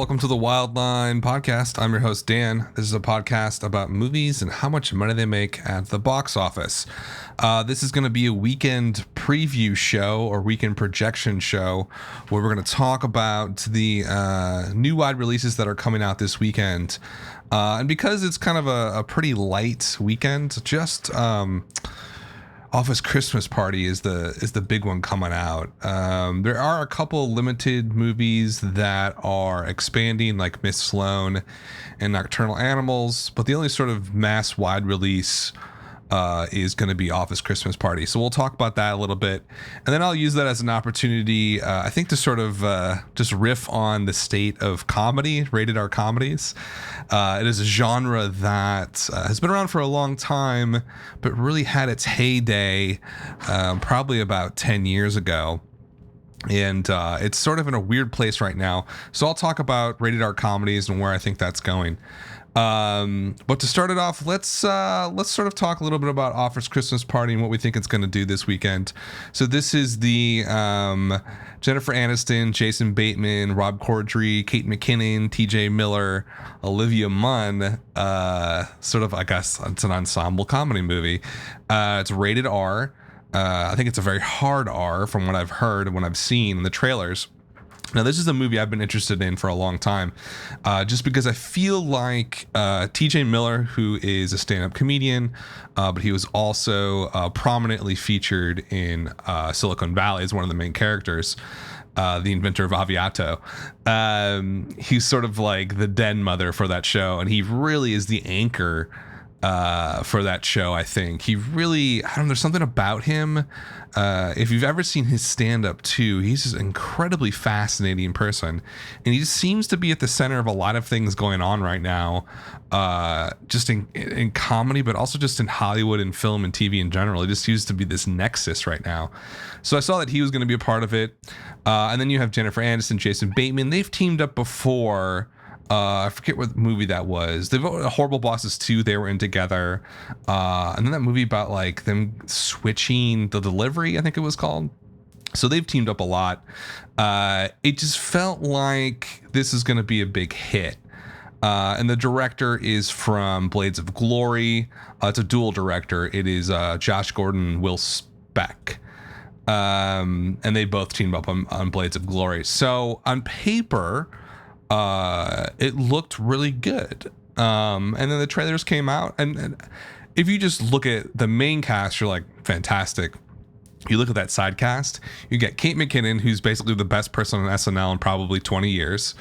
welcome to the Wildline podcast. I'm your host, Dan. This is a podcast about movies and how much money they make at the box office. This is going to be a weekend preview show or weekend projection show where we're going to talk about the new wide releases that are coming out this weekend. And because it's kind of a pretty light weekend, just Office Christmas Party is the big one coming out. There are a couple limited movies that are expanding, like Miss Sloan and Nocturnal Animals, but the only sort of mass wide release is going to be Office Christmas Party. So we'll talk about that a little bit, and then I'll use that as an opportunity, I think, to sort of just riff on the state of comedy, rated R comedies. It is a genre that has been around for a long time, but really had its heyday probably about 10 years ago. And it's sort of in a weird place right now. So I'll talk about rated R comedies and where I think that's going. But to start it off, let's sort of talk a little bit about Office Christmas Party and what we think it's going to do this weekend. So this is the Jennifer Aniston, Jason Bateman, Rob Corddry, Kate McKinnon, T.J. Miller, Olivia Munn. Sort of, I guess it's an ensemble comedy movie. It's rated R. I think it's a very hard R from what I've heard and what I've seen in the trailers. Now, this is a movie I've been interested in for a long time, just because I feel like T.J. Miller, who is a stand-up comedian, but he was also prominently featured in Silicon Valley as one of the main characters, the inventor of Aviato. He's sort of like the den mother for that show, and he really is the anchor for that show. I think he really, I don't know, there's something about him. If you've ever seen his stand-up too, he's just an incredibly fascinating person, and he just seems to be at the center of a lot of things going on right now, just in comedy, but also just in Hollywood and film and TV in general. It just seems to be this nexus right now. So I saw that he was going to be a part of it, and then you have Jennifer Aniston, Jason Bateman. They've teamed up before. I forget what movie that was. They've Horrible Bosses 2, they were in together. And then that movie about like them switching the delivery, I think it was called. So they've teamed up a lot. It just felt like this is going to be a big hit. And the director is from Blades of Glory. It's a dual director. It is Josh Gordon, Will Speck. And they both teamed up on Blades of Glory. So on paper, it looked really good. And then the trailers came out, and if you just look at the main cast, you're like, fantastic. You look at that side cast, you get Kate McKinnon, who's basically the best person on SNL in probably 20 years.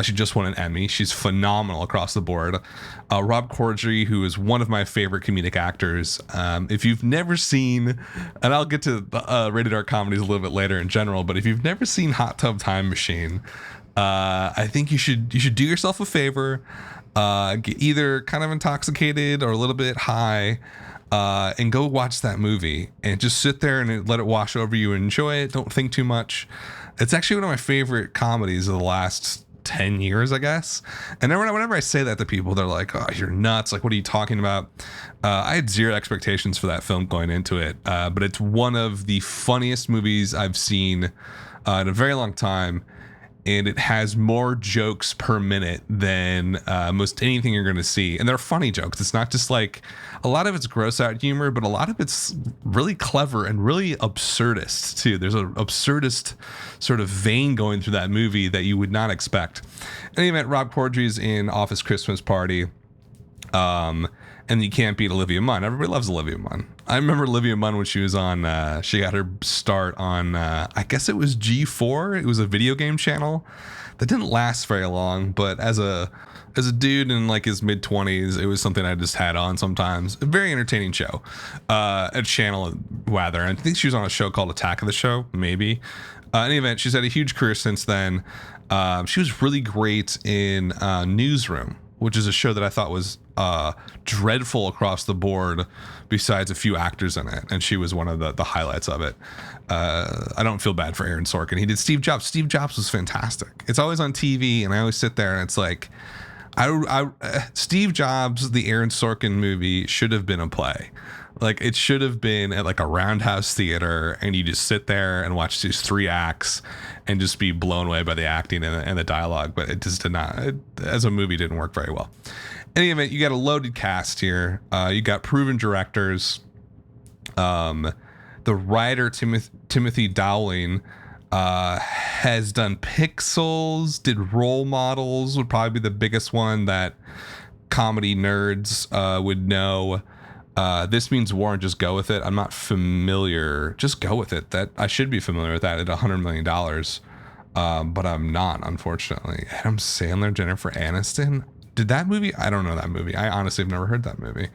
She just won an Emmy. She's phenomenal across the board. Rob Corddry, who is one of my favorite comedic actors. If you've never seen, and I'll get to rated R comedies a little bit later in general, but if you've never seen Hot Tub Time Machine, I think you should do yourself a favor, get either kind of intoxicated or a little bit high, and go watch that movie and just sit there and let it wash over you and enjoy it. Don't think too much. It's actually one of my favorite comedies of the last 10 years, I guess. And whenever I say that to people, they're like, oh, you're nuts. Like, what are you talking about? I had zero expectations for that film going into it, but it's one of the funniest movies I've seen in a very long time. And it has more jokes per minute than most anything you're going to see. And they're funny jokes. It's not just like, a lot of it's gross out humor, but a lot of it's really clever and really absurdist too. There's an absurdist sort of vein going through that movie that you would not expect. In any event, Rob Corddry's in Office Christmas Party. And you can't beat Olivia Munn. Everybody loves Olivia Munn. I remember Olivia Munn when she was on, she got her start on, I guess it was G4. It was a video game channel that didn't last very long, but as a dude in like his mid 20s, it was something I just had on sometimes. A very entertaining show, a channel rather. And I think she was on a show called Attack of the Show, maybe. In any event, she's had a huge career since then. She was really great in Newsroom, which is a show that I thought was dreadful across the board, besides a few actors in it, and she was one of the highlights of it. I don't feel bad for Aaron Sorkin. He did Steve Jobs. Steve Jobs was fantastic. It's always on TV, and I always sit there and it's like, Steve Jobs, the Aaron Sorkin movie, should have been a play. Like, it should have been at like a roundhouse theater, and you just sit there and watch these 3 acts and just be blown away by the acting and the dialogue. But it just did not, as a movie, didn't work very well. In any event, you got a loaded cast here. You got proven directors. The writer Timothy Dowling has done Pixels, did Role Models, would probably be the biggest one that comedy nerds would know. This Means War, and Just Go With It. I'm not familiar. Just Go With It. That I should be familiar with that at $100 million. But I'm not, unfortunately. Adam Sandler, Jennifer Aniston. Did that movie? I don't know that movie. I honestly have never heard that movie.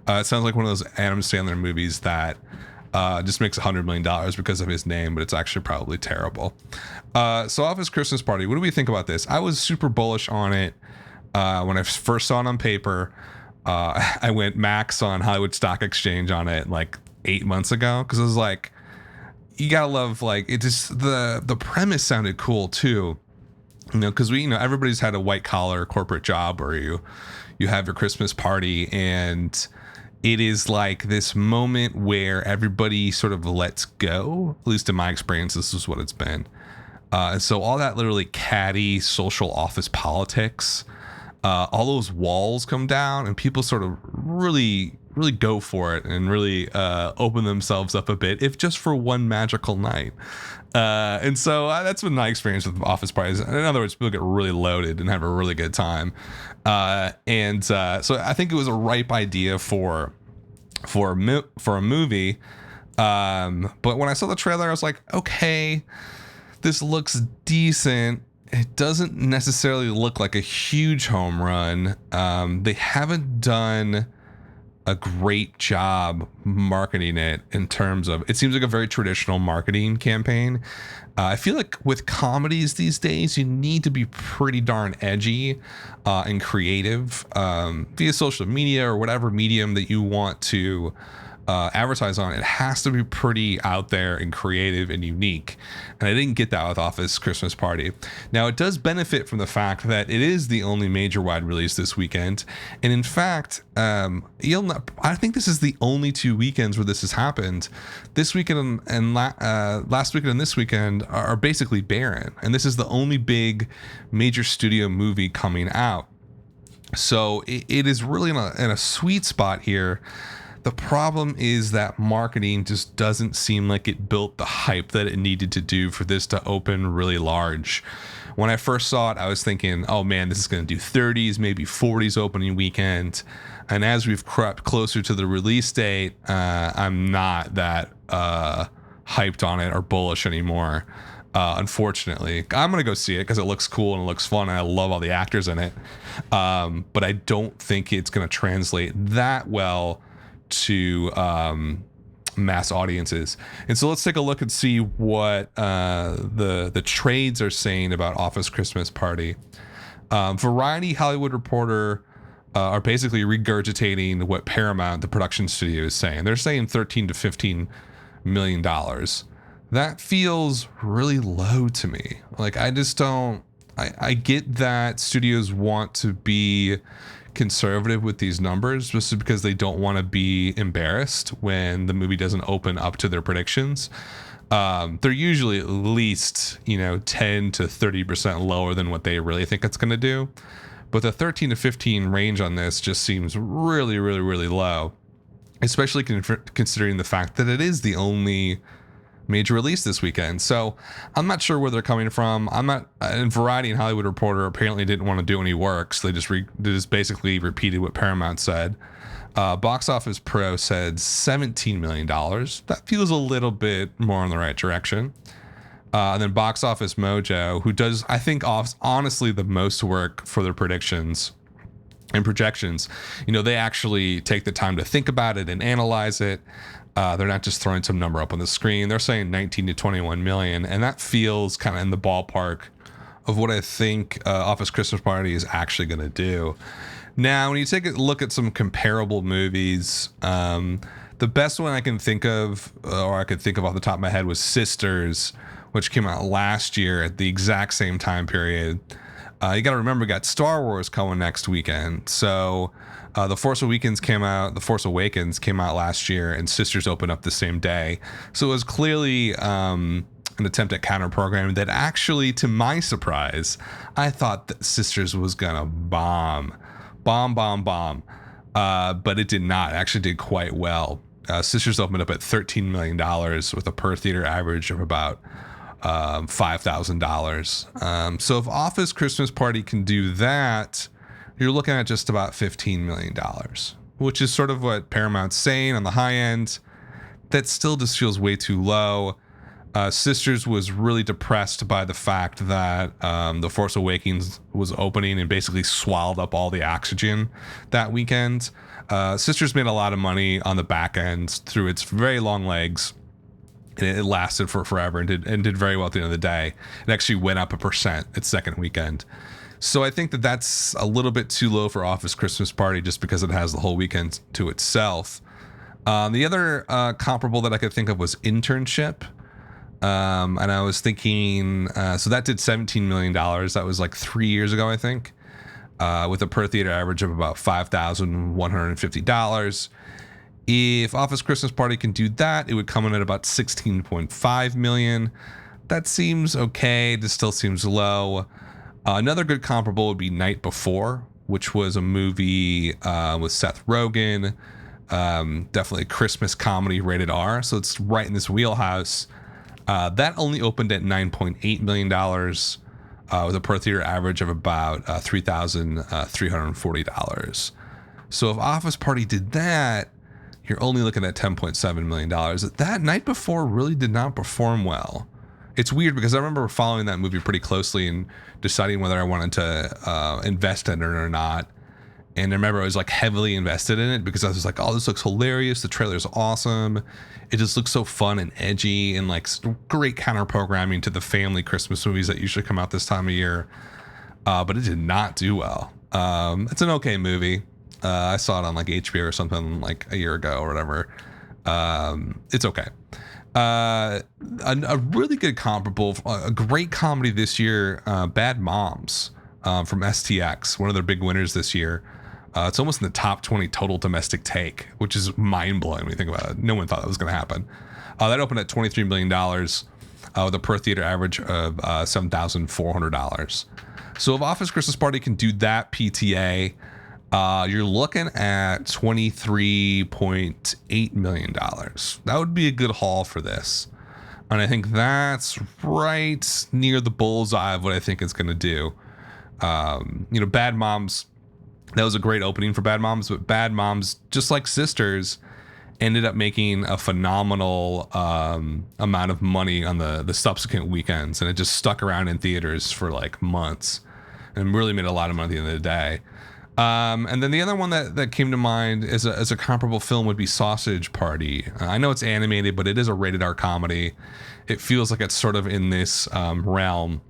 It sounds like one of those Adam Sandler movies that just makes $100 million because of his name, but it's actually probably terrible. So Office Christmas Party. What do we think about this? I was super bullish on it when I first saw it on paper. I went max on Hollywood Stock Exchange on it like 8 months ago, because I was like, you gotta love, like, it just, the premise sounded cool too, you know, because everybody's had a white collar corporate job where you have your Christmas party, and it is like this moment where everybody sort of lets go. At least in my experience, this is what it's been. And so all that literally catty social office politics, all those walls come down, and people sort of really go for it and really open themselves up a bit, if just for one magical night. And so that's been my experience with office parties. In other words, people get really loaded and have a really good time. So I think it was a ripe idea for a movie. But when I saw the trailer, I was like, okay, this looks decent. It doesn't necessarily look like a huge home run. They haven't done a great job marketing it in terms of, it seems like a very traditional marketing campaign. I feel like with comedies these days, you need to be pretty darn edgy and creative via social media or whatever medium that you want to advertise on. It has to be pretty out there and creative and unique, and I didn't get that with Office Christmas Party. Now, it does benefit from the fact that it is the only major wide release this weekend, and in fact, I think this is the only 2 weekends where this has happened. This weekend and last weekend and this weekend are basically barren, and this is the only big major studio movie coming out. So it is really in a sweet spot here. The problem is that marketing just doesn't seem like it built the hype that it needed to do for this to open really large. When I first saw it, I was thinking, oh man, this is going to do 30s, maybe 40s opening weekend. And as we've crept closer to the release date, I'm not that hyped on it or bullish anymore. Unfortunately, I'm going to go see it because it looks cool and it looks fun, and I love all the actors in it. But I don't think it's going to translate that well to mass audiences. And so let's take a look and see what the trades are saying about Office Christmas Party. Variety, Hollywood Reporter are basically regurgitating what Paramount, the production studio, is saying. They're saying $13 to $15 million. That feels really low to me. Like, I just don't, I get that studios want to be conservative with these numbers just because they don't want to be embarrassed when the movie doesn't open up to their predictions. They're usually at least 10 to 30% lower than what they really think it's going to do, but the 13 to 15 range on this just seems really low, especially considering the fact that it is the only major release this weekend. So I'm not sure where they're coming from. And Variety and Hollywood Reporter apparently didn't want to do any work, so they just basically repeated what Paramount said. Box Office Pro said $17 million. That feels a little bit more in the right direction. And then Box Office Mojo, who does, I think, honestly the most work for their predictions and projections. They actually take the time to think about it and analyze it. They're not just throwing some number up on the screen. They're saying 19 to 21 million, and that feels kind of in the ballpark of what I think Office Christmas Party is actually going to do. Now, when you take a look at some comparable movies, the best one I can think of, or I could think of off the top of my head, was Sisters, which came out last year at the exact same time period. You got to remember, we got Star Wars coming next weekend. So The Force Awakens came out last year, and Sisters opened up the same day. So it was clearly an attempt at counter programming that actually, to my surprise, I thought that Sisters was gonna bomb. But it did not. It actually did quite well. Sisters opened up at $13 million with a per theater average of about $5,000. So if Office Christmas Party can do that, you're looking at just about $15 million, which is sort of what Paramount's saying on the high end. That still just feels way too low. Sisters was really depressed by the fact that The Force Awakens was opening and basically swallowed up all the oxygen that weekend. Sisters made a lot of money on the back end through its very long legs. And it lasted for forever and did very well at the end of the day. It actually went up 1% its second weekend. So I think that that's a little bit too low for Office Christmas Party just because it has the whole weekend to itself. The other comparable that I could think of was Internship. And I was thinking, so that did $17 million. That was like 3 years ago, I think, with a per theater average of about $5,150. If Office Christmas Party can do that, it would come in at about $16.5 million. That seems okay. This still seems low. Another good comparable would be Night Before, which was a movie with Seth Rogen. Definitely a Christmas comedy rated R. So it's right in this wheelhouse. That only opened at $9.8 million with a per theater average of about $3,340. So if Office Party did that, you're only looking at $10.7 million. That Night Before really did not perform well. It's weird because I remember following that movie pretty closely and deciding whether I wanted to invest in it or not. And I remember I was like heavily invested in it because I was like, oh, this looks hilarious. The trailer's awesome. It just looks so fun and edgy and like great counter programming to the family Christmas movies that usually come out this time of year. But it did not do well. It's an okay movie. I saw it on like HBO or something like a year ago or whatever. It's okay. A really good comparable, a great comedy this year, Bad Moms from STX, one of their big winners this year. It's almost in the top 20 total domestic take, which is mind-blowing when you think about it. No one thought that was going to happen. That opened at $23 million with a per theater average of $7,400. So if Office Christmas Party can do that PTA, you're looking at $23.8 million. That would be a good haul for this. And I think that's right near the bullseye of what I think it's going to do. Bad Moms, that was a great opening for Bad Moms, but Bad Moms, just like Sisters, ended up making a phenomenal amount of money on the subsequent weekends. And it just stuck around in theaters for like months and really made a lot of money at the end of the day. And then the other one that came to mind as a comparable film would be Sausage Party. I know it's animated, but it is a rated R comedy. It feels like it's sort of in this realm.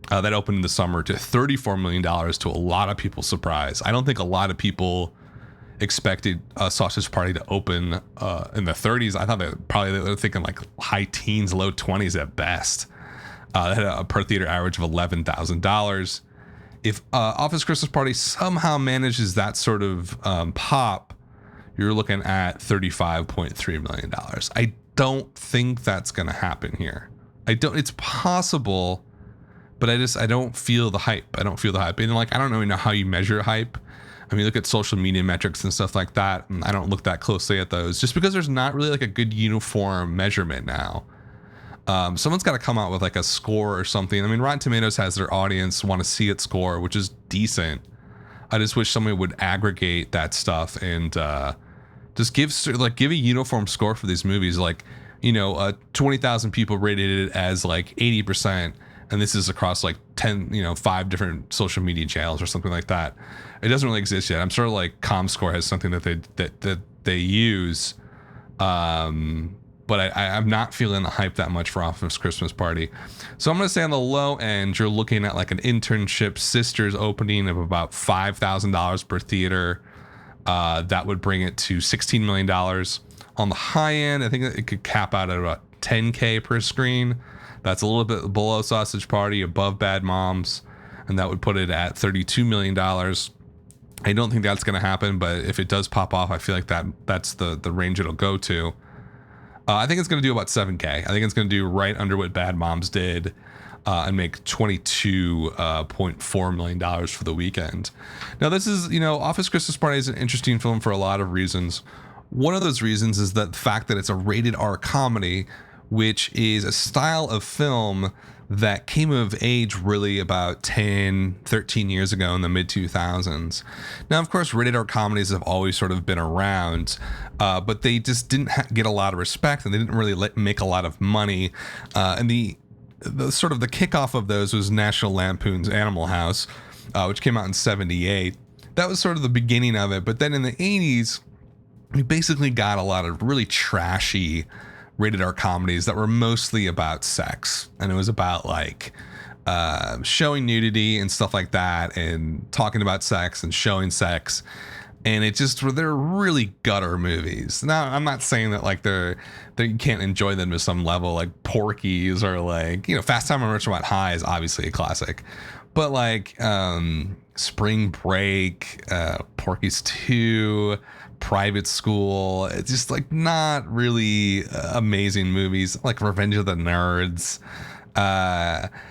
That opened in the summer to $34 million to a lot of people's surprise. I don't think a lot of people expected Sausage Party to open in the 30s. I thought they were thinking like high teens, low 20s at best. They had a per theater average of $11,000. If Office Christmas Party somehow manages that sort of pop, you're looking at $35.3 million. I don't think that's going to happen here. It's possible, but I don't feel the hype. And like, I don't really know how you measure hype. I mean, look at social media metrics and stuff like that. And I don't look that closely at those just because there's not really like a good uniform measurement now. Someone's got to come out with like a score or something. I mean, Rotten Tomatoes has their audience want to see it score, which is decent. I just wish somebody would aggregate that stuff and just give a uniform score for these movies. Like, 20,000 people rated it as like 80%. And this is across like 5 different social media channels or something like that. It doesn't really exist yet. I'm sure like ComScore has something that they use. But I'm not feeling the hype that much for Office Christmas Party. So I'm going to say on the low end, you're looking at like an Internship Sisters opening of about $5,000 per theater. That would bring it to $16 million. On the high end, I think it could cap out at about $10K per screen. That's a little bit below Sausage Party, above Bad Moms. and that would put it at $32 million. I don't think that's going to happen, but if it does pop off, I feel like that's the range it'll go to. I think it's going to do about 7K. I think it's going to do right under what Bad Moms did, and make $22.4 million for the weekend. Now, this is, Office Christmas Party is an interesting film for a lot of reasons. One of those reasons is the fact that it's a rated R comedy, which is a style of film that came of age really about 10, 13 years ago in the mid-2000s. Now, of course, rated R comedies have always sort of been around, but they just didn't get a lot of respect, and they didn't really make a lot of money. And the sort of the kickoff of those was National Lampoon's Animal House, which came out in 1978. That was sort of the beginning of it. But then in the 80s, we basically got a lot of really trashy rated R comedies that were mostly about sex. And it was about like showing nudity and stuff like that, and talking about sex and showing sex. And they're really gutter movies. Now, I'm not saying that like you can't enjoy them to some level, like Porky's or like, Fast Time on Ridgemont High is obviously a classic. But like Spring Break, Porky's 2, Private School, it's just like not really amazing movies, like Revenge of the Nerds.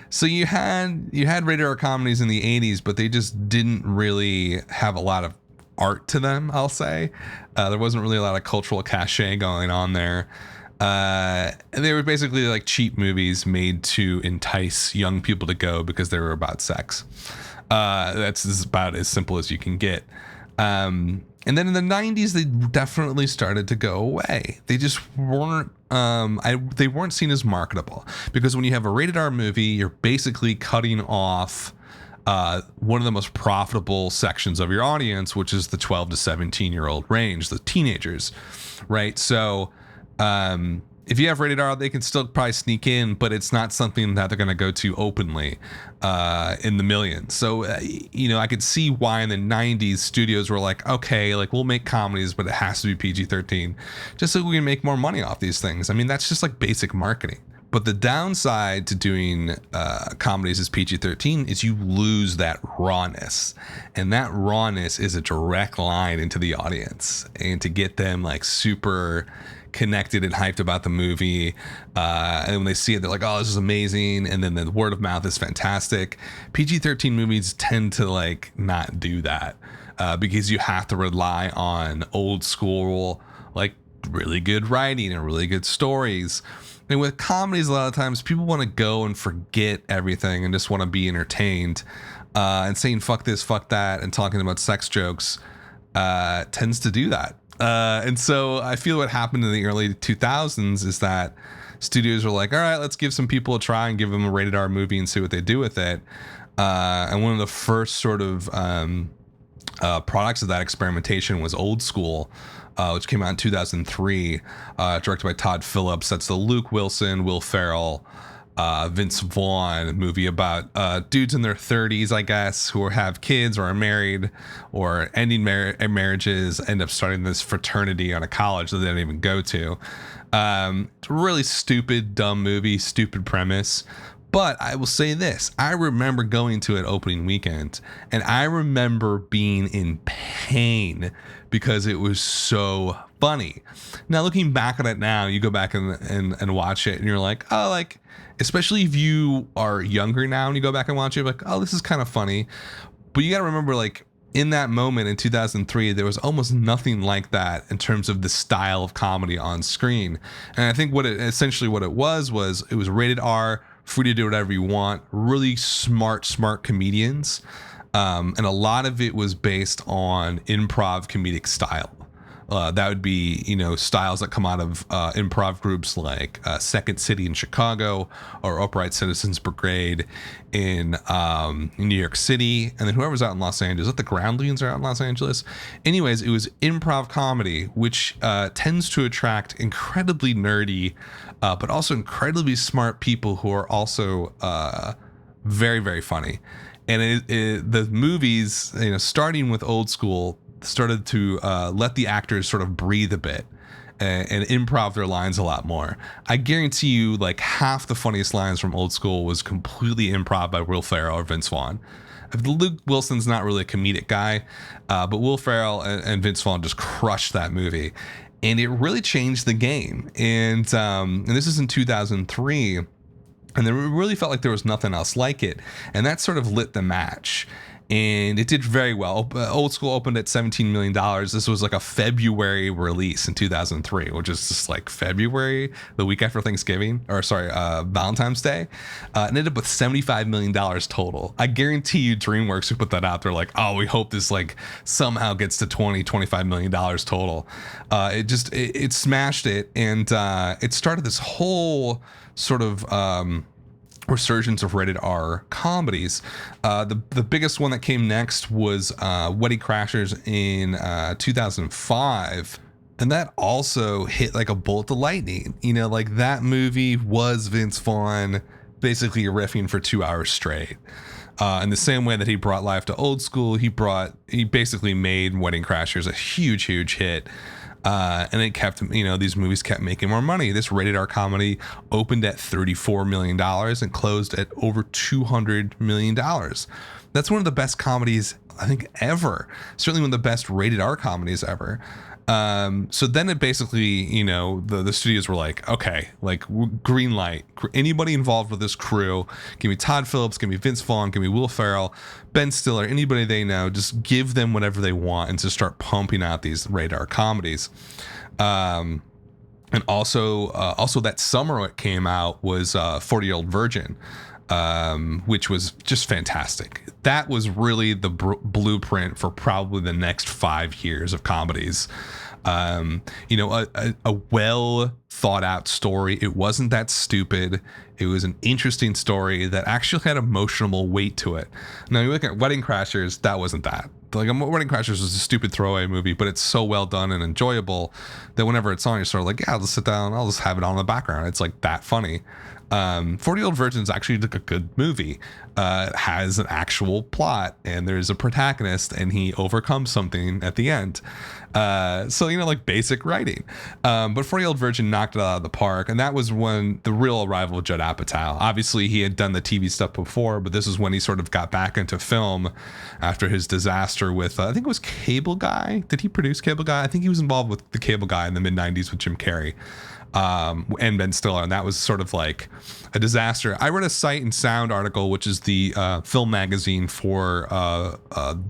So you had rated R comedies in the 80s, but they just didn't really have a lot of art to them, I'll say. There wasn't really a lot of cultural cachet going on there. They were basically like cheap movies made to entice young people to go because they were about sex. That's about as simple as you can get. And then in the 90s, they definitely started to go away. They just weren't, they weren't seen as marketable, because when you have a rated R movie, you're basically cutting off one of the most profitable sections of your audience, which is the 12 to 17-year-old range, the teenagers, right? So if you have rated R, they can still probably sneak in, but it's not something that they're going to go to openly in the millions. So, I could see why in the 90s studios were like, okay, like we'll make comedies, but it has to be PG-13 just so we can make more money off these things. I mean, that's just like basic marketing. But the downside to doing comedies as PG-13 is you lose that rawness. And that rawness is a direct line into the audience. And to get them like super connected and hyped about the movie, and when they see it, they're like, oh, this is amazing, and then the word of mouth is fantastic. PG-13 movies tend to like not do that, because you have to rely on old school, like really good writing and really good stories. And with comedies, a lot of times people want to go and forget everything and just want to be entertained, and saying fuck this, fuck that, and talking about sex jokes tends to do that. And so I feel what happened in the early 2000s is that studios were like, all right, let's give some people a try and give them a rated R movie and see what they do with it. And one of the first sort of products of that experimentation was Old School, which came out in 2003, directed by Todd Phillips. That's the Luke Wilson, Will Ferrell, Vince Vaughn movie about dudes in their 30s, I guess, who have kids or are married or ending marriages, end up starting this fraternity on a college that they don't even go to. It's a really stupid, dumb movie, stupid premise. But I will say this, I remember going to an opening weekend, and I remember being in pain because it was so funny. Now, looking back on it now, you go back and watch it, and you're like, oh, like, especially if you are younger now and you go back and watch it, you're like, oh, this is kind of funny. But you got to remember, like, in that moment in 2003, there was almost nothing like that in terms of the style of comedy on screen. And I think what it was it was rated R, free to do whatever you want, really smart comedians. And a lot of it was based on improv comedic style. That would be, styles that come out of improv groups like Second City in Chicago or Upright Citizens Brigade in New York City. And then whoever's out in Los Angeles, the Groundlings are out in Los Angeles. Anyways, it was improv comedy, which tends to attract incredibly nerdy, but also incredibly smart people who are also very, very funny. And the movies, starting with Old School, started to let the actors sort of breathe a bit and improv their lines a lot more. I guarantee you, like, half the funniest lines from Old School was completely improv by Will Ferrell or Vince Vaughn. Luke Wilson's not really a comedic guy, but Will Ferrell and Vince Vaughn just crushed that movie, and it really changed the game. And this is in 2003, and it really felt like there was nothing else like it, and that sort of lit the match. And it did very well. Old School opened at $17 million. This was like a February release in 2003, which is just like February, the week after Thanksgiving, Valentine's Day. And ended up with $75 million total. I guarantee you DreamWorks who put that out, they're like, oh, we hope this like somehow gets to $25 million total. It smashed it. And it started this whole sort of resurgence of rated R comedies. The biggest one that came next was Wedding Crashers in 2005. And that also hit like a bolt of lightning. You know, like that movie was Vince Vaughn basically riffing for 2 hours straight. In the same way that he brought life to Old School, he basically made Wedding Crashers a huge hit. And it kept, these movies kept making more money. This rated R comedy opened at $34 million and closed at over $200 million. That's one of the best comedies, I think, ever. Certainly one of the best rated R comedies ever. So then it basically, the studios were like, okay, like green light, anybody involved with this crew, give me Todd Phillips, give me Vince Vaughn, give me Will Ferrell, Ben Stiller, anybody they know, just give them whatever they want and to start pumping out these radar comedies. And also that summer it came out was 40-Year-Old Virgin, which was just fantastic. That was really the blueprint for probably the next 5 years of comedies. A well thought out story. It wasn't that stupid. It was an interesting story that actually had emotional weight to it. Now you look at Wedding Crashers, that wasn't that. Like Wedding Crashers was a stupid throwaway movie, but it's so well done and enjoyable that whenever it's on, you're sort of like, yeah, I'll just sit down, I'll just have it on in the background. It's like that funny. 40-Year-Old Virgin is actually like a good movie. Has an actual plot and there's a protagonist and he overcomes something at the end. Like basic writing. But 40-Year-Old Virgin knocked it out of the park, and that was when the real arrival of Judd Apatow. Obviously, he had done the TV stuff before, but this is when he sort of got back into film after his disaster with, I think it was Cable Guy. Did he produce Cable Guy? I think he was involved with the Cable Guy in the mid-90s with Jim Carrey. And Ben Stiller, and that was sort of like a disaster. I read a Sight and Sound article, which is the film magazine for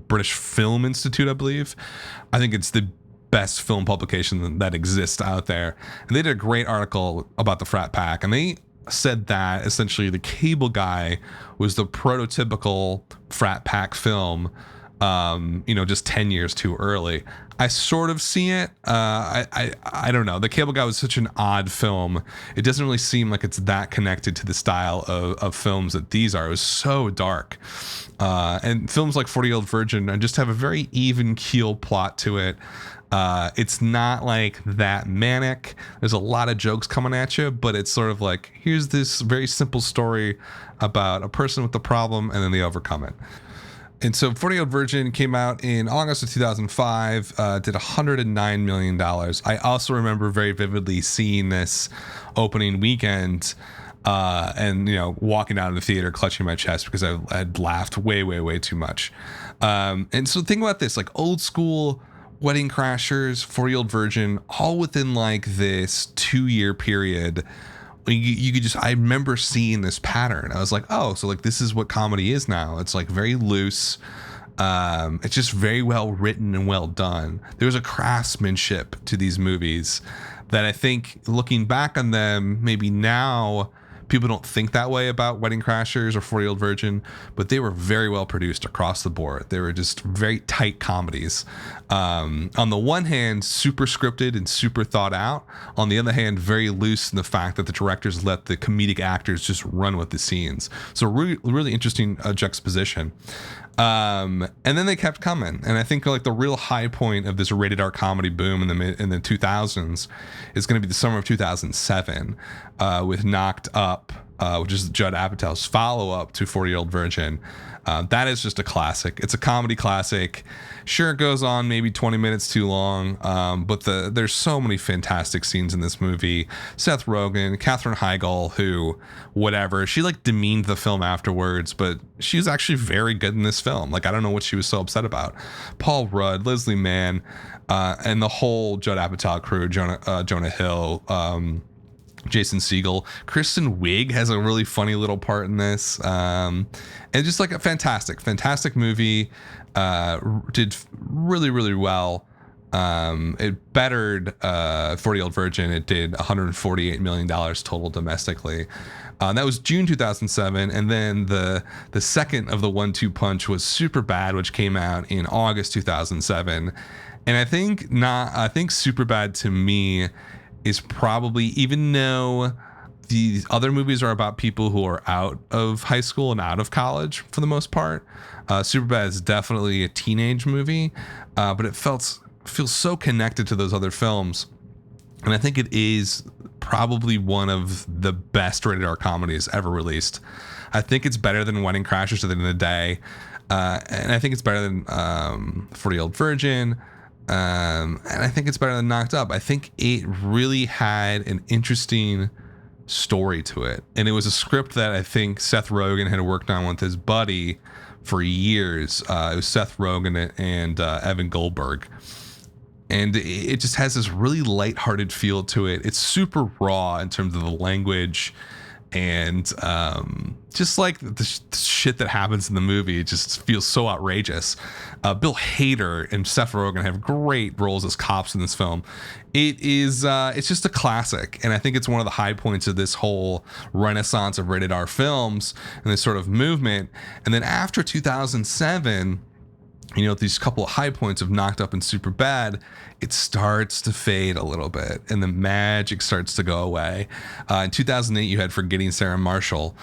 British Film Institute, I believe. I think it's the best film publication that exists out there, and they did a great article about the frat pack, and they said that essentially the Cable Guy was the prototypical frat pack film, just 10 years too early. I sort of see it. I don't know. The Cable Guy was such an odd film. It doesn't really seem like it's that connected to the style of films that these are. It was so dark. And films like 40-Year-Old Virgin just have a very even keel plot to it. It's not like that manic. There's a lot of jokes coming at you, but it's sort of like, here's this very simple story about a person with a problem and then they overcome it. And so 40-Year-Old Virgin came out in August of 2005, did $109 million. I also remember very vividly seeing this opening weekend and, walking out of the theater clutching my chest because I had laughed way too much. And so think about this, like Old School, Wedding Crashers, 40-Year-Old Virgin, all within like this 2-year period. You could I remember seeing this pattern. I was like, oh, so like this is what comedy is now. It's like very loose. It's just very well written and well done. There's a craftsmanship to these movies that I think looking back on them, maybe now people don't think that way about Wedding Crashers or 40-Year-Old Virgin, but they were very well produced across the board. They were just very tight comedies. On the one hand, super scripted and super thought out. On the other hand, very loose in the fact that the directors let the comedic actors just run with the scenes. So really interesting juxtaposition. And then they kept coming. And I think like the real high point of this rated R comedy boom in the 2000s is going to be the summer of 2007 with Knocked Up, which is Judd Apatow's follow-up to 40-Year-Old Virgin. That is just a classic. It's a comedy classic. Sure, it goes on maybe 20 minutes too long, but there's so many fantastic scenes in this movie. Seth Rogen, Katherine Heigl, who, whatever, she like demeaned the film afterwards, but she was actually very good in this film. Like, I don't know what she was so upset about. Paul Rudd, Leslie Mann, and the whole Judd Apatow crew, Jonah Hill, Jason Segel. Kristen Wiig has a really funny little part in this, and just like a fantastic movie. Did really well. It bettered 40-Year-Old Virgin. It did $148 million total domestically. That was June 2007, and then the second of the 1-2 punch was Superbad, which came out in August 2007. And I think Superbad to me is probably, even though the other movies are about people who are out of high school and out of college for the most part, Superbad is definitely a teenage movie, but it feels so connected to those other films. And I think it is probably one of the best rated R comedies ever released. I think it's better than Wedding Crashers at the end of the day. And I think it's better than 40-Year-Old Virgin. And I think it's better than Knocked Up. I think it really had an interesting story to it. And it was a script that I think Seth Rogen had worked on with his buddy for years. It was Seth Rogen and Evan Goldberg. And it just has this really lighthearted feel to it. It's super raw in terms of the language, and just like the shit that happens in the movie, it just feels so outrageous. Bill Hader and Seth Rogen have great roles as cops in this film. It's just a classic, and I think it's one of the high points of this whole renaissance of rated R films and this sort of movement. And then after 2007, you know, these couple of high points of Knocked Up and Superbad, it starts to fade a little bit and the magic starts to go away. In 2008, you had Forgetting Sarah Marshall,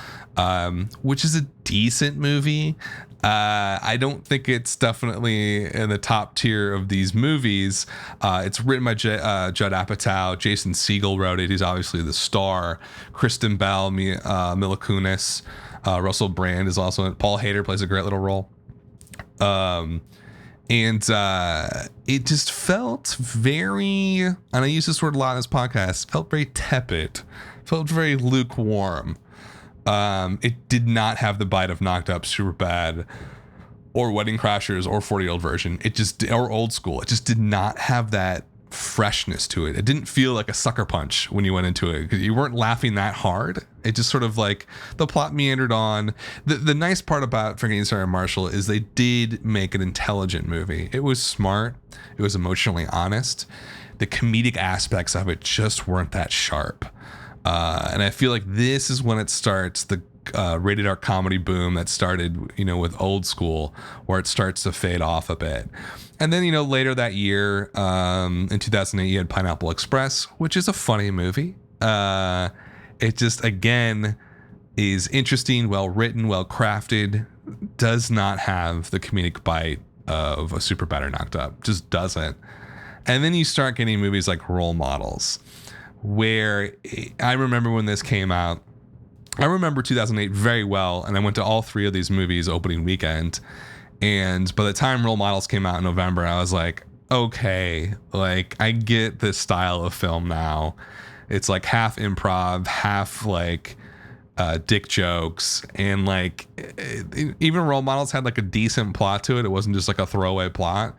which is a decent movie. I don't think it's definitely in the top tier of these movies. It's written by Judd Apatow. Jason Segel wrote it. He's obviously the star. Kristen Bell, Mila Kunis, Russell Brand is also in it. Paul Hader plays a great little role. It just felt very, and I use this word a lot in this podcast, felt very tepid, felt very lukewarm. It did not have the bite of Knocked Up, Superbad, or Wedding Crashers, or 40-Year-Old Virgin. Or Old School. It just did not have that freshness to it. It didn't feel like a sucker punch when you went into it, because you weren't laughing that hard. It just sort of like the plot meandered on. The nice part about Forgetting Sarah Marshall is they did make an intelligent movie. It was smart. It was emotionally honest. The comedic aspects of it just weren't that sharp. And I feel like this is when it starts, the rated R comedy boom that started, you know, with Old School, where it starts to fade off a bit. And then, you know, later that year, in 2008, you had Pineapple Express, which is a funny movie. It just, again, is interesting, well written, well crafted, does not have the comedic bite of a Superbad or Knocked Up, just doesn't. And then you start getting movies like Role Models, where I remember when this came out, I remember 2008 very well, and I went to all three of these movies opening weekend. And by the time Role Models came out in November, I was like, okay, like I get this style of film now. It's like half improv, half like dick jokes, and like even Role Models had like a decent plot to it. It wasn't just like a throwaway plot,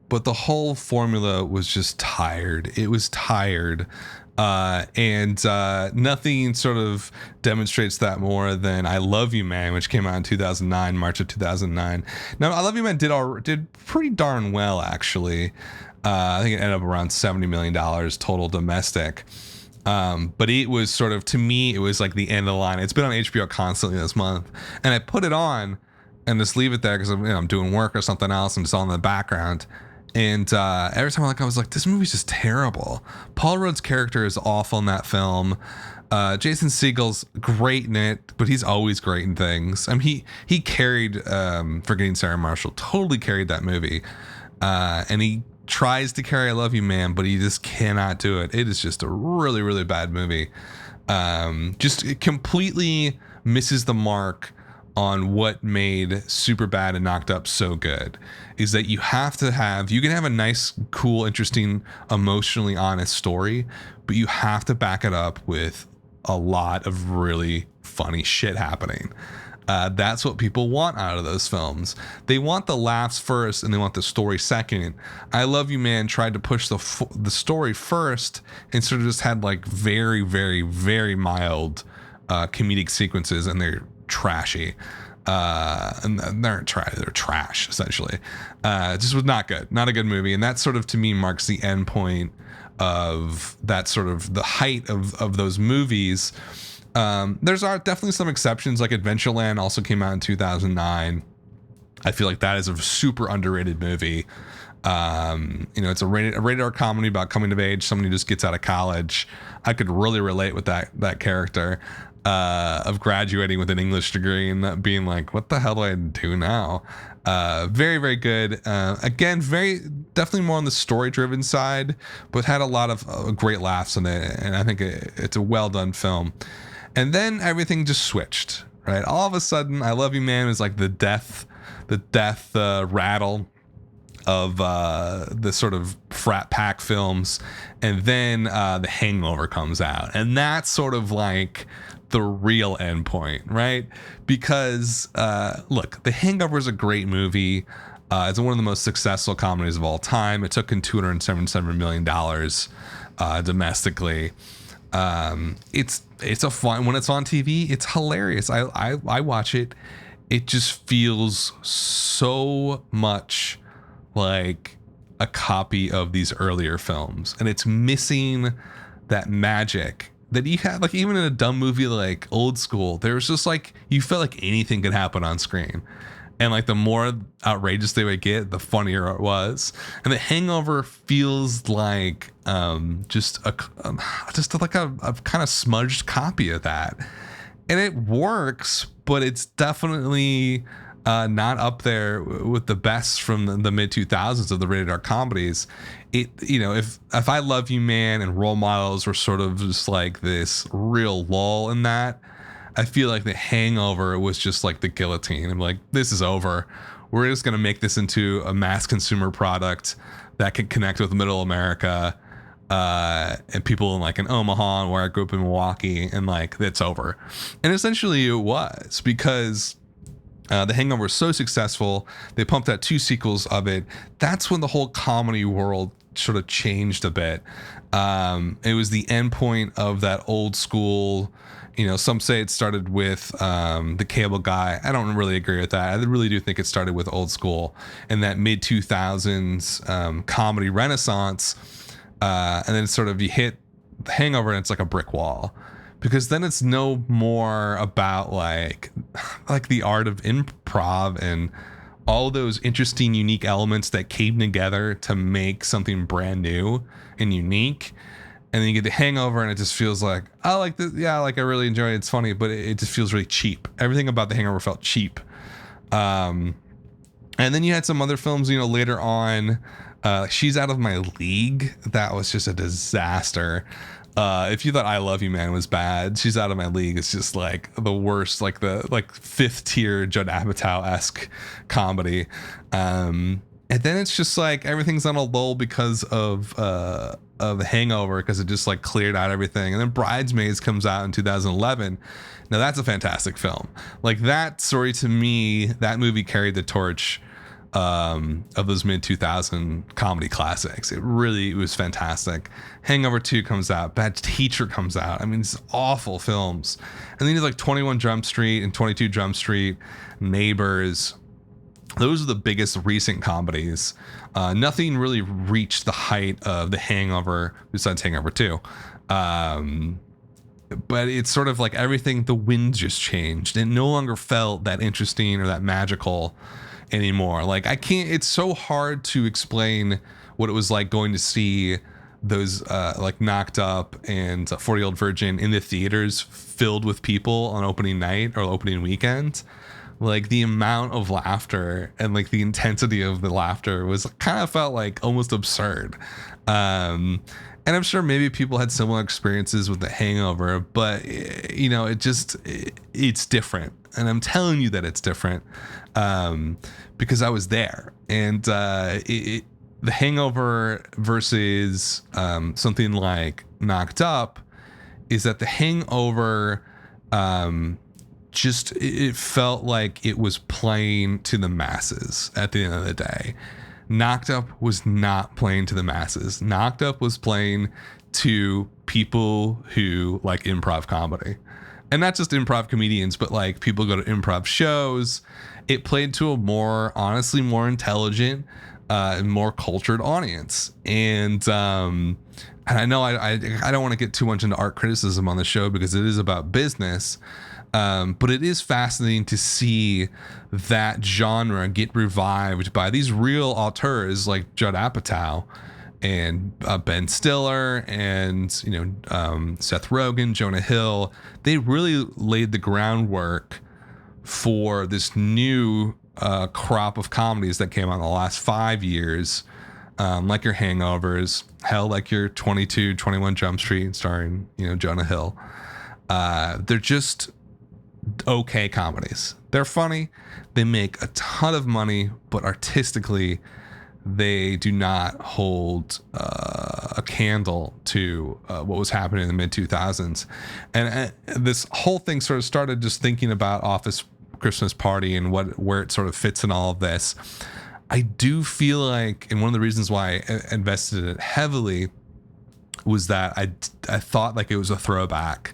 but the whole formula was just tired. It was tired. And nothing sort of demonstrates that more than I Love You Man, which came out in 2009, March of 2009. Now, I Love You Man did pretty darn well, actually. I think it ended up around $70 million total domestic. But it was sort of, to me, it was like the end of the line. It's been on HBO constantly this month, and I put it on and just leave it there because I'm doing work or something else and just on in the background. And every time I was like, this movie's just terrible. Paul Rudd's character is awful in that film. Jason Segel's great in it, but he's always great in things. I mean, he carried Forgetting Sarah Marshall, totally carried that movie. And he tries to carry I Love You Man, but he just cannot do it. It is just a really, really bad movie. Just completely misses the mark on what made Superbad and Knocked Up so good. Is that you can have a nice, cool, interesting, emotionally honest story, but you have to back it up with a lot of really funny shit happening. That's what people want out of those films. They want the laughs first and they want the story second. I Love You Man tried to push the story first and sort of just had like very, very, very mild comedic sequences, and they're trashy. And they're trash essentially. It just was not good, not a good movie. And that sort of to me marks the end point of that, sort of the height of those movies. There's definitely some exceptions, like Adventureland also came out in 2009. I feel like that is a super underrated movie. It's a rated R comedy about coming of age, someone who just gets out of college. I could really relate with that character of graduating with an English degree and that being like, what the hell do I do now? Very, very good. Again, very definitely more on the story driven side, but had a lot of great laughs in it. And I think it's a well done film. And then everything just switched, right? All of a sudden, I Love You Man was like the death rattle of the sort of frat pack films. And then The Hangover comes out. And that's sort of like the real endpoint, right? Because, look, The Hangover is a great movie. It's one of the most successful comedies of all time. It took in $277 million domestically. It's a fun, when it's on TV, it's hilarious. I watch it. It just feels so much like a copy of these earlier films, and it's missing that magic that you had, like even in a dumb movie like Old School, there's just like, you felt like anything could happen on screen. And like the more outrageous they would get, the funnier it was. And The Hangover feels like just like a kind of smudged copy of that. And it works, but it's definitely not up there with the best from the mid 2000s of the rated R comedies. If I Love You Man and Role Models were sort of just like this real lull in that, I feel like The Hangover was just like the guillotine. I'm like, this is over. We're just going to make this into a mass consumer product that can connect with middle America and people in Omaha, and where I grew up in Milwaukee, and like, that's over. And essentially it was, because The Hangover was so successful. They pumped out 2 sequels of it. That's when the whole comedy world sort of changed a bit. It was the end point of that old school. Some say it started with The Cable Guy. I don't really agree with that. I really do think it started with Old School and that mid 2000s comedy renaissance. And then it's sort of, you hit The Hangover and it's like a brick wall, because then it's no more about like the art of improv and all those interesting, unique elements that came together to make something brand new and unique. And then you get The Hangover and it just feels like, I like this. Yeah, like I really enjoy it. It's funny, but it just feels really cheap. Everything about The Hangover felt cheap. And then you had some other films, later on. She's Out of My League. That was just a disaster. If you thought I Love You Man was bad, She's Out of My League is just like the worst, like the 5th tier Judd Apatow-esque comedy. And then it's just like everything's on a lull because of The Hangover, because it just like cleared out everything. And then Bridesmaids comes out in 2011. Now that's a fantastic film. Like, that story, to me, that movie carried the torch of those mid 2000 comedy classics. It was fantastic. Hangover 2 comes out. Bad Teacher comes out. I mean, it's awful films. And then you have like 21 Jump Street and 22 Jump Street, Neighbors. Those are the biggest recent comedies. Nothing really reached the height of The Hangover besides Hangover 2. But it's sort of like everything, the wind just changed. It no longer felt that interesting or that magical anymore. Like, it's so hard to explain what it was like going to see those like Knocked Up and 40-Year-Old Virgin in the theaters filled with people on opening night or opening weekend. Like, the amount of laughter and like the intensity of the laughter was kind of felt like almost absurd. And And I'm sure maybe people had similar experiences with The Hangover, but it's different. And I'm telling you that it's different because I was there. And The Hangover versus something like Knocked Up is that The Hangover it felt like it was playing to the masses at the end of the day. Knocked Up was not playing to the masses. Knocked Up was playing to people who like improv comedy. And not just improv comedians, but like people go to improv shows. It played to a more intelligent, more cultured audience. And I know I don't want to get too much into art criticism on the show because it is about business. But it is fascinating to see that genre get revived by these real auteurs like Judd Apatow and Ben Stiller and Seth Rogen, Jonah Hill. They really laid the groundwork for this new crop of comedies that came out in the last 5 years, like your Hangovers, hell, like your 21 Jump Street starring Jonah Hill. They're just okay comedies. They're funny, they make a ton of money, but artistically they do not hold a candle to what was happening in the mid 2000s. And this whole thing sort of started just thinking about Office Christmas Party and where it sort of fits in all of this. I do feel like, and one of the reasons why I invested in it heavily was that I thought like it was a throwback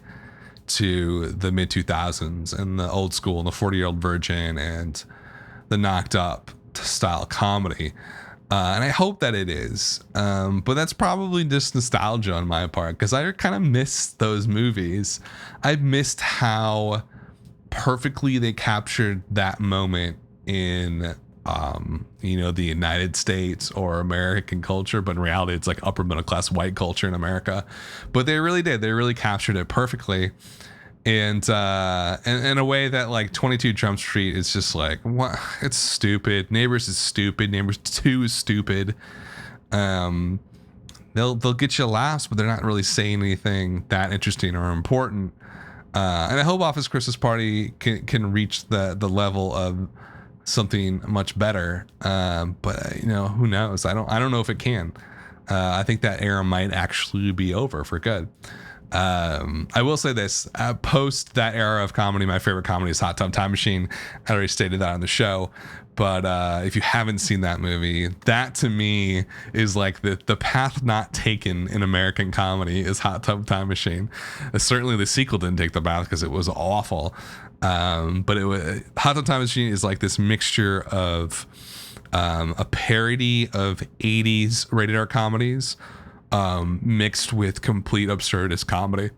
to the mid 2000s and the old school and the 40-Year-Old Virgin and the Knocked Up style comedy. And I hope that it is. But that's probably just nostalgia on my part because I kind of missed those movies. I missed how perfectly they captured that moment in the United States or American culture, but in reality it's like upper middle class white culture in America. But they really did. They really captured it perfectly. And in a way that like 22 Jump Street is just like, what? It's stupid. Neighbors is stupid. Neighbors 2 is stupid. They'll get you laughs, but they're not really saying anything that interesting or important. And I hope Office Christmas Party can reach the level of something much better. But who knows? I don't know if it can. I think that era might actually be over for good. I will say this, post that era of comedy, my favorite comedy is Hot Tub Time Machine. I already stated that on the show, but if you haven't seen that movie, that to me is like the path not taken in American comedy is Hot Tub Time Machine. Certainly the sequel didn't take the path because it was awful. But Hot Tub Time Machine is like this mixture of a parody of 80s rated R comedies mixed with complete absurdist comedy.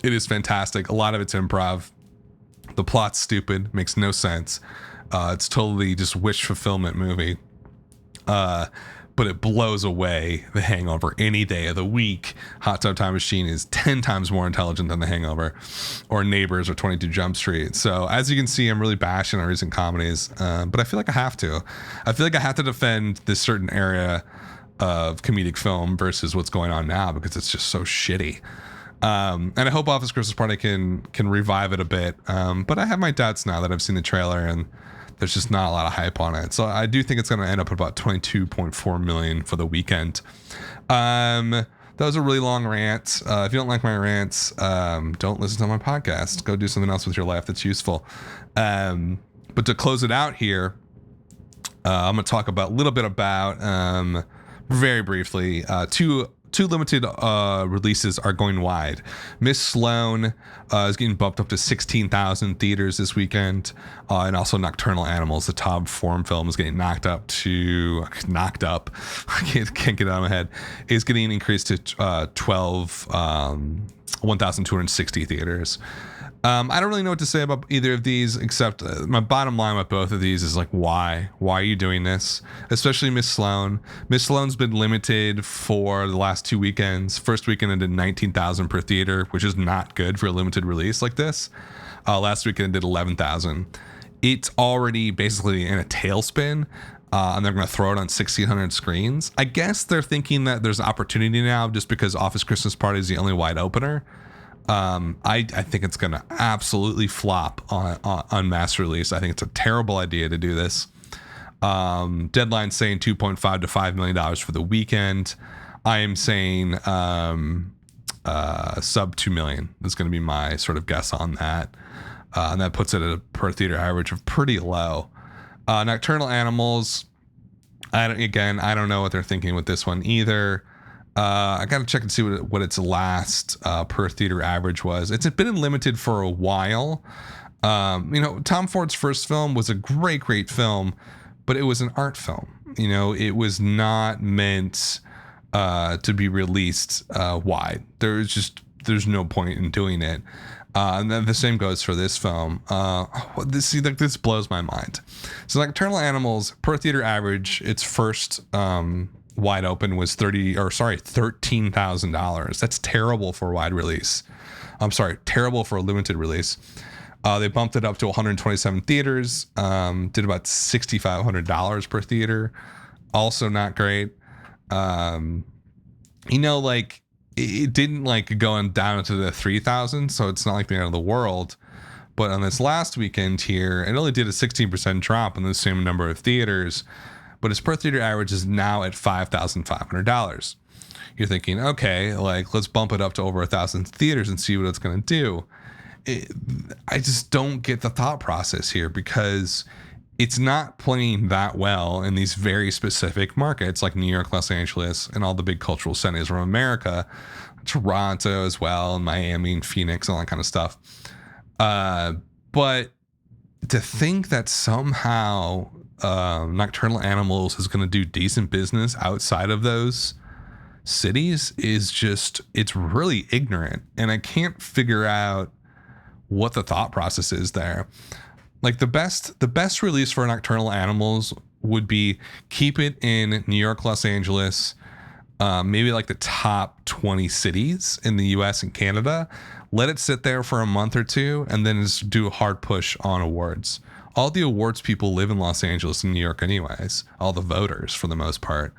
It is fantastic. A lot of it's improv. The plot's stupid, makes no sense. It's totally just wish fulfillment movie. But it blows away The Hangover any day of the week. Hot Tub Time Machine is 10 times more intelligent than The Hangover or Neighbors or 22 Jump Street. So as you can see, I'm really bashing on recent comedies, but I feel like I have to. I feel like I have to defend this certain area of comedic film versus what's going on now because it's just so shitty. And I hope Office Christmas Party can revive it a bit. But I have my doubts now that I've seen the trailer and there's just not a lot of hype on it. So I do think it's going to end up at about 22.4 million for the weekend. That was a really long rant. If you don't like my rants, don't listen to my podcast. Go do something else with your life that's useful. But to close it out here, I'm going to talk a little bit about very briefly two limited releases are going wide. Miss Sloan is getting bumped up to 16,000 theaters this weekend, and also Nocturnal Animals, the top foreign film, is getting knocked up. I can't get it out of my head. Is getting increased to 1,260 theaters. I don't really know what to say about either of these, except my bottom line with both of these is like, why? Why are you doing this? Especially Miss Sloan. Miss Sloan's been limited for the last 2 weekends. First weekend it did 19,000 per theater, which is not good for a limited release like this. Last weekend it did 11,000. It's already basically in a tailspin. and they're going to throw it on 1,600 screens. I guess they're thinking that there's an opportunity now just because Office Christmas Party is the only wide opener. I think it's going to absolutely flop on mass release. I think it's a terrible idea to do this. Deadline saying $2.5 to $5 million for the weekend. I am saying sub 2 million is going to be my sort of guess on that. And that puts it at a per theater average of pretty low. Nocturnal Animals, I don't know what they're thinking with this one either. I got to check and see what its last per theater average was. It's been limited for a while. Tom Ford's first film was a great film, but it was an art film. It was not meant to be released wide. There's no point in doing it. And then the same goes for this film. This blows my mind. So Nocturnal Animals per theater average, its first wide open was $13,000. That's terrible for a wide release. I'm sorry, terrible for a limited release. They bumped it up to 127 theaters, did about $6,500 per theater. Also not great. It didn't go down into the 3,000, so it's not like the end of the world. But on this last weekend here, it only did a 16% drop in the same number of theaters, but its per theater average is now at $5,500. You're thinking, okay, let's bump it up to over 1,000 theaters and see what it's going to do. I just don't get the thought process here, because it's not playing that well in these very specific markets like New York, Los Angeles, and all the big cultural centers from America, Toronto as well, and Miami and Phoenix, all that kind of stuff. But to think that somehow Nocturnal Animals is going to do decent business outside of those cities it's really ignorant. And I can't figure out what the thought process is there. The best release for Nocturnal Animals would be keep it in New York, Los Angeles, maybe the top 20 cities in the US and Canada. Let it sit there for a month or two, and then just do a hard push on awards. All the awards people live in Los Angeles and New York anyways, all the voters for the most part.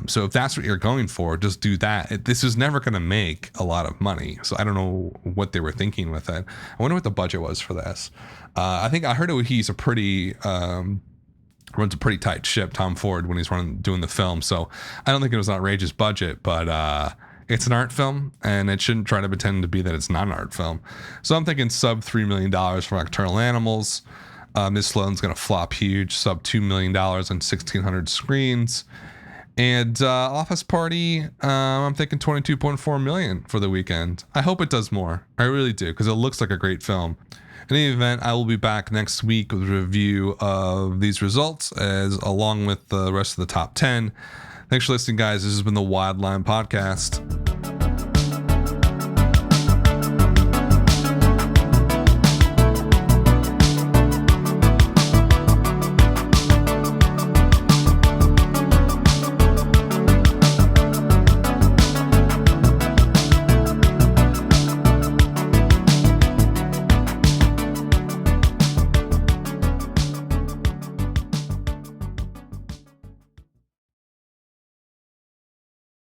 So if that's what you're going for, just do that. This is never going to make a lot of money. So I don't know what they were thinking with it. I wonder what the budget was for this. I think I heard he's a pretty, runs a pretty tight ship, Tom Ford, when he's doing the film. So I don't think it was an outrageous budget, but it's an art film, and it shouldn't try to pretend to be that it's not an art film. So I'm thinking sub $3 million for Nocturnal Animals. Ms. Sloan's going to flop huge, sub $2 million on 1,600 screens. And Office Party, I'm thinking 22.4 million for the weekend. I hope it does more. I really do, because it looks like a great film. In any event, I will be back next week with a review of these results, along with the rest of the top 10. Thanks for listening, guys. This has been the Wildline Podcast.